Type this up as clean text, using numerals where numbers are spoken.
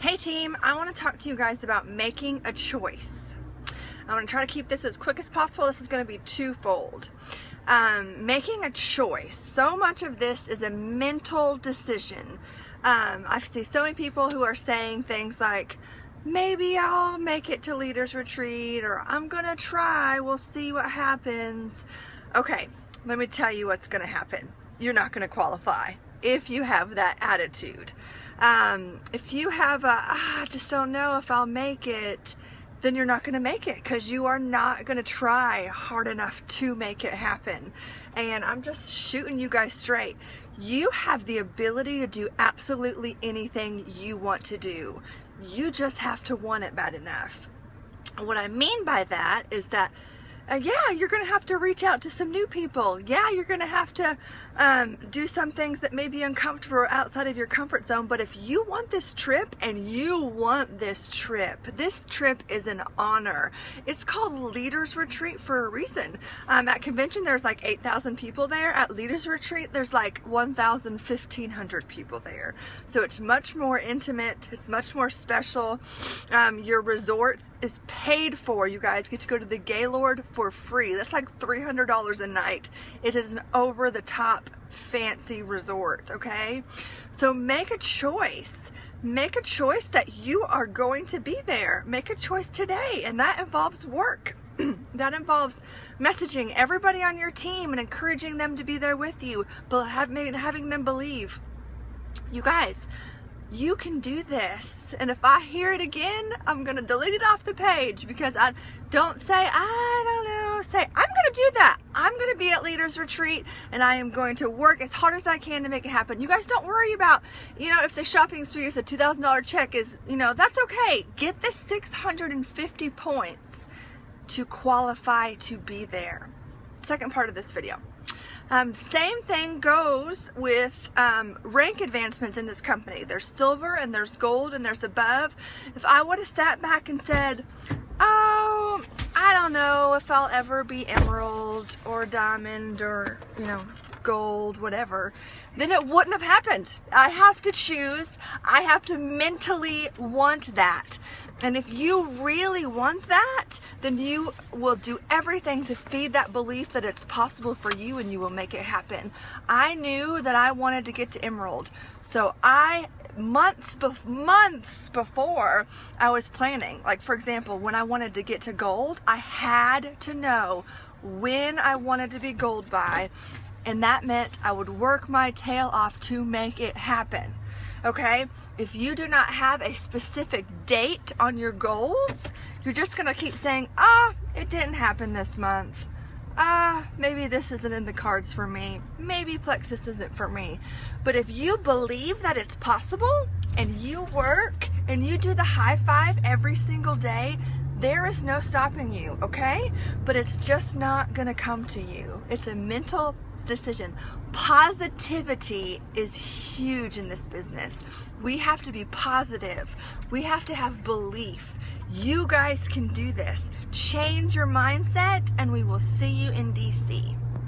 Hey team, I want to talk to you guys about making a choice. I'm going to try to keep this as quick as possible. This is going to be twofold. Making a choice. So much of this is a mental decision. I see so many people who are saying things like, maybe I'll make it to Leaders Retreat, or I'm going to try, we'll see what happens. Okay, let me tell you what's going to happen. You're not going to qualify if you have that attitude. If you have I just don't know if I'll make it, then you're not going to make it, because you are not going to try hard enough to make it happen. And I'm just shooting you guys straight. You have the ability to do absolutely anything you want to do. You just have to want it bad enough. What I mean by that is that yeah, you're going to have to reach out to some new people. Yeah, you're going to have to do some things that may be uncomfortable or outside of your comfort zone. But if you want this trip, and you want this trip is an honor. It's called Leaders Retreat for a reason. At convention, there's like 8,000 people there. At Leaders Retreat, there's like 1,500 people there. So it's much more intimate. It's much more special. Your resort is paid for. You guys get to go to the Gaylord for free. That's like $300 a night. It is an over-the-top fancy resort, okay? So make a choice. Make a choice that you are going to be there. Make a choice today, and that involves work. That involves messaging everybody on your team and encouraging them to be there with you, but having them believe. You guys, you can do this. And if I hear it again, I'm going to delete it off the page, because I don't say, I don't know, say, I'm going to do that. I'm going to be at Leaders Retreat, and I am going to work as hard as I can to make it happen. You guys don't worry about, if the shopping spree, if the $2,000 check is, that's okay. Get the 650 points to qualify to be there. Second part of this video. Same thing goes with rank advancements in this company. There's silver and there's gold and there's above. If I would have sat back and said, oh, I don't know if I'll ever be emerald or diamond or, gold, whatever, then it wouldn't have happened. I have to choose. I have to mentally want that. And if you really want that, then you will do everything to feed that belief that it's possible for you, and you will make it happen. I knew that I wanted to get to Emerald. So months before I was planning, like for example, when I wanted to get to gold, I had to know when I wanted to be gold by, and that meant I would work my tail off to make it happen. Okay? If you do not have a specific date on your goals, you're just going to keep saying, it didn't happen this month. Maybe this isn't in the cards for me. Maybe Plexus isn't for me. But if you believe that it's possible, and you work, and you do the high five every single day, there is no stopping you, okay? But it's just not gonna come to you. It's a mental decision. Positivity is huge in this business. We have to be positive. We have to have belief. You guys can do this. Change your mindset, and we will see you in DC.